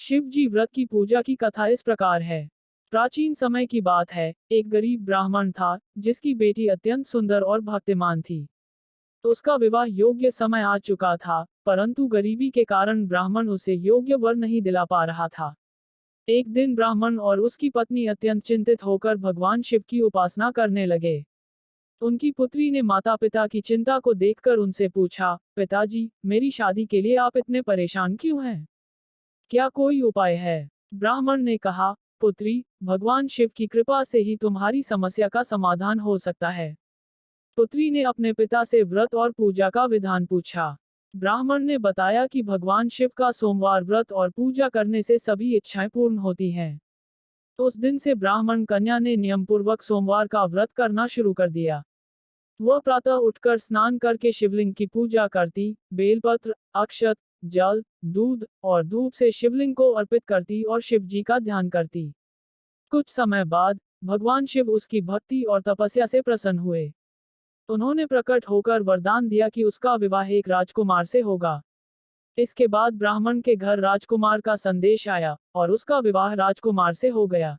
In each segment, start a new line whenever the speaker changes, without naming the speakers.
शिव जी व्रत की पूजा की कथा इस प्रकार है। प्राचीन समय की बात है, एक गरीब ब्राह्मण था, जिसकी बेटी अत्यंत सुंदर और भक्तिमान थी। तो उसका विवाह योग्य समय आ चुका था, परंतु गरीबी के कारण ब्राह्मण उसे योग्य वर नहीं दिला पा रहा था। एक दिन ब्राह्मण और उसकी पत्नी अत्यंत चिंतित होकर भगवान शिव की उपासना करने लगे। उनकी पुत्री ने माता पिता की चिंता को देखकर उनसे पूछा, पिताजी, मेरी शादी के लिए आप इतने परेशान क्यों हैं? क्या कोई उपाय है? ब्राह्मण ने कहा, पुत्री, भगवान शिव की कृपा से ही तुम्हारी समस्या का समाधान हो सकता है। पुत्री ने अपने पिता से व्रत और पूजा का विधान पूछा। ब्राह्मण ने बताया कि भगवान शिव का सोमवार व्रत और पूजा करने से सभी इच्छाएं पूर्ण होती हैं। उस दिन से ब्राह्मण कन्या ने नियमपूर्वक सोमवार का व्रत करना शुरू कर दिया। वह प्रातः उठकर स्नान करके शिवलिंग की पूजा करती, बेलपत्र, अक्षत, जल, दूध और धूप से शिवलिंग को अर्पित करती और शिव जी का ध्यान करती। कुछ समय बाद भगवान शिव उसकी भक्ति और तपस्या से प्रसन्न हुए। उन्होंने प्रकट होकर वरदान दिया कि उसका विवाह एक राजकुमार से होगा। इसके बाद ब्राह्मण के घर राजकुमार का संदेश आया और उसका विवाह राजकुमार से हो गया।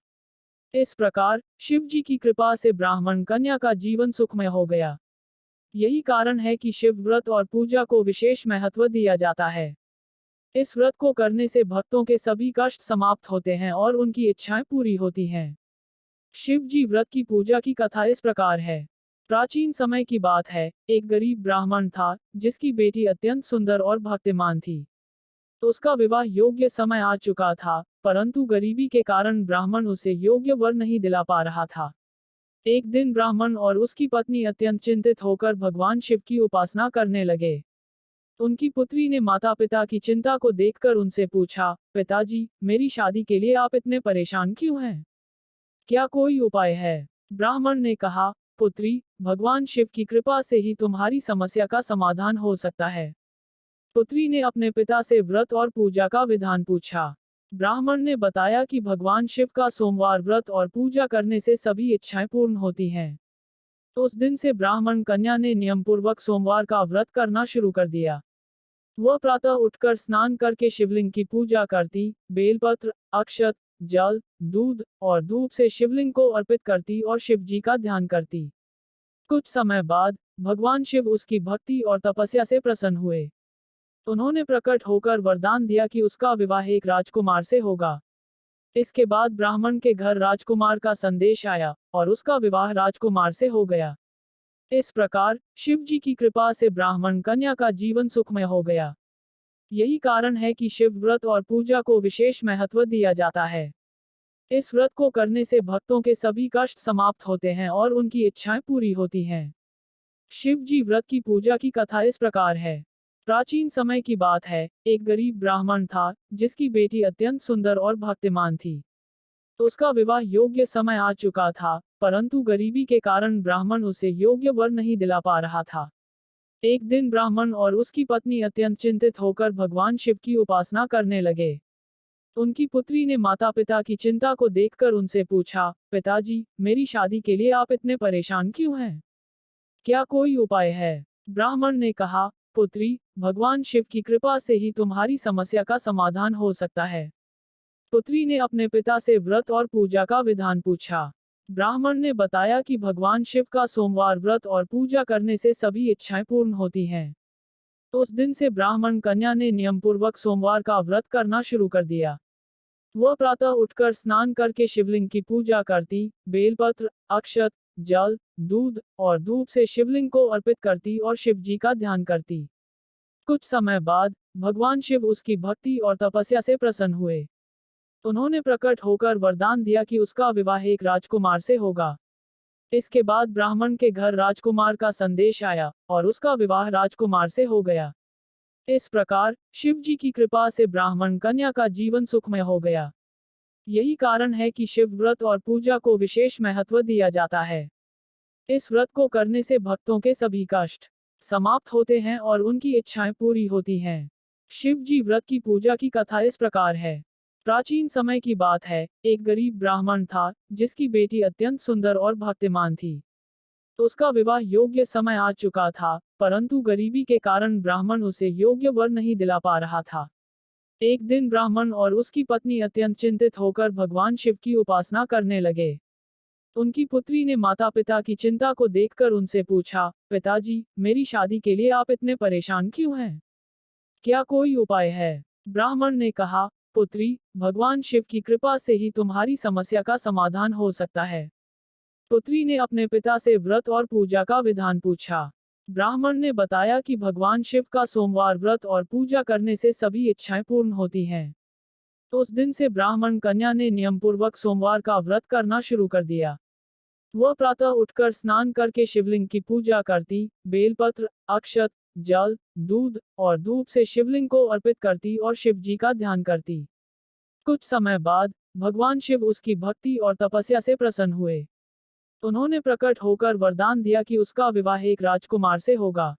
इस प्रकार शिव जी की कृपा से ब्राह्मण कन्या का जीवन सुखमय हो गया। यही कारण है कि शिव व्रत और पूजा को विशेष महत्व दिया जाता है। इस व्रत को करने से भक्तों के सभी कष्ट समाप्त होते हैं और उनकी इच्छाएं पूरी होती हैं। शिव जी व्रत की पूजा की कथा इस प्रकार है। प्राचीन समय की बात है, एक गरीब ब्राह्मण था, जिसकी बेटी अत्यंत सुंदर और भक्तिमान थी। तो उसका विवाह योग्य समय आ चुका था, परंतु गरीबी के कारण ब्राह्मण उसे योग्य वर नहीं दिला पा रहा था। एक दिन ब्राह्मण और उसकी पत्नी अत्यंत चिंतित होकर भगवान शिव की उपासना करने लगे। उनकी पुत्री ने माता पिता की चिंता को देखकर उनसे पूछा, पिताजी, मेरी शादी के लिए आप इतने परेशान क्यों हैं? क्या कोई उपाय है? ब्राह्मण ने कहा, पुत्री, भगवान शिव की कृपा से ही तुम्हारी समस्या का समाधान हो सकता है। पुत्री ने अपने पिता से व्रत और पूजा का विधान पूछा। ब्राह्मण ने बताया कि भगवान शिव का सोमवार व्रत और पूजा करने से सभी इच्छाएं पूर्ण होती हैं। तो उस दिन से ब्राह्मण कन्या ने नियमपूर्वक सोमवार का व्रत करना शुरू कर दिया। वह प्रातः उठकर स्नान करके शिवलिंग की पूजा करती, बेलपत्र, अक्षत, जल, दूध और धूप से शिवलिंग को अर्पित करती और शिव जी का ध्यान करती। कुछ समय बाद भगवान शिव उसकी भक्ति और तपस्या से प्रसन्न हुए। उन्होंने प्रकट होकर वरदान दिया कि उसका विवाह एक राजकुमार से होगा। इसके बाद ब्राह्मण के घर राजकुमार का संदेश आया और उसका विवाह राजकुमार से हो गया। इस प्रकार शिव जी की कृपा से ब्राह्मण कन्या का जीवन सुखमय हो गया। यही कारण है कि शिव व्रत और पूजा को विशेष महत्व दिया जाता है। इस व्रत को करने से भक्तों के सभी कष्ट समाप्त होते हैं और उनकी इच्छाएं पूरी होती हैं। शिव जी व्रत की पूजा की कथा इस प्रकार है। प्राचीन समय की बात है, एक गरीब ब्राह्मण था, जिसकी बेटी अत्यंत सुंदर और भक्तिमान थी। उसका विवाह योग्य समय आ चुका था, परंतु गरीबी के कारण ब्राह्मण उसे योग्य वर नहीं दिला पा रहा था। एक दिन ब्राह्मण और उसकी पत्नी अत्यंत चिंतित होकर भगवान शिव की उपासना करने लगे। उनकी पुत्री ने माता पिता की चिंता को देखकर उनसे पूछा, पिताजी, मेरी शादी के लिए आप इतने परेशान क्यों हैं? क्या कोई उपाय है? ब्राह्मण ने कहा, पुत्री, भगवान शिव की कृपा से ही तुम्हारी समस्या का समाधान हो सकता है। पुत्री ने अपने पिता से व्रत और पूजा का विधान पूछा। ब्राह्मण ने बताया कि भगवान शिव का सोमवार व्रत और पूजा करने से सभी इच्छाएं पूर्ण होती हैं। तो उस दिन से ब्राह्मण कन्या ने नियमपूर्वक सोमवार का व्रत करना शुरू कर दिया। वह प्रातः उठकर स्नान करके शिवलिंग की पूजा करती, बेलपत्र, अक्षत, जल, दूध और धूप से शिवलिंग को अर्पित करती और शिव जी का ध्यान करती। कुछ समय बाद भगवान शिव उसकी भक्ति और तपस्या से प्रसन्न हुए। उन्होंने प्रकट होकर वरदान दिया कि उसका विवाह एक राजकुमार से होगा। इसके बाद ब्राह्मण के घर राजकुमार का संदेश आया और उसका विवाह राजकुमार से हो गया। इस प्रकार शिव जी की कृपा से ब्राह्मण कन्या का जीवन सुखमय हो गया। यही कारण है कि शिव व्रत और पूजा को विशेष महत्व दिया जाता है। इस व्रत को करने से भक्तों के सभी कष्ट समाप्त होते हैं और उनकी इच्छाएं पूरी होती हैं। शिव जी व्रत की पूजा की कथा इस प्रकार है। प्राचीन समय की बात है, एक गरीब ब्राह्मण था, जिसकी बेटी अत्यंत सुंदर और भक्तिमान थी। उसका विवाह योग्य समय आ चुका था, परंतु गरीबी के कारण ब्राह्मण उसे योग्य वर नहीं दिला पा रहा था। एक दिन ब्राह्मण और उसकी पत्नी अत्यंत चिंतित होकर भगवान शिव की उपासना करने लगे। उनकी पुत्री ने माता पिता की चिंता को देखकर उनसे पूछा, पिताजी, मेरी शादी के लिए आप इतने परेशान क्यों हैं? क्या कोई उपाय है? ब्राह्मण ने कहा, पुत्री, भगवान शिव की कृपा से ही तुम्हारी समस्या का समाधान हो सकता है। पुत्री ने अपने पिता से व्रत और पूजा का विधान पूछा। ब्राह्मण ने बताया कि भगवान शिव का सोमवार व्रत और पूजा करने से सभी इच्छाएं पूर्ण होती हैं। तो उस दिन से ब्राह्मण कन्या ने नियमपूर्वक सोमवार का व्रत करना शुरू कर दिया। वह प्रातः उठकर स्नान करके शिवलिंग की पूजा करती, बेलपत्र, अक्षत, जल, दूध और धूप से शिवलिंग को अर्पित करती और शिव जी का ध्यान करती। कुछ समय बाद भगवान शिव उसकी भक्ति और तपस्या से प्रसन्न हुए। उन्होंने प्रकट होकर वरदान दिया कि उसका विवाह एक राजकुमार से होगा।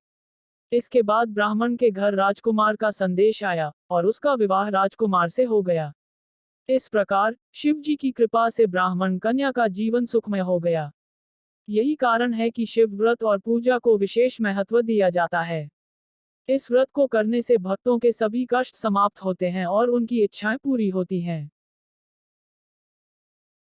इसके बाद ब्राह्मण के घर राजकुमार का संदेश आया और उसका विवाह राजकुमार से हो गया। इस प्रकार शिव जी की कृपा से ब्राह्मण कन्या का जीवन सुखमय हो गया। यही कारण है कि शिव व्रत और पूजा को विशेष महत्व दिया जाता है। इस व्रत को करने से भक्तों के सभी कष्ट समाप्त होते हैं और उनकी इच्छाएं पूरी होती हैं।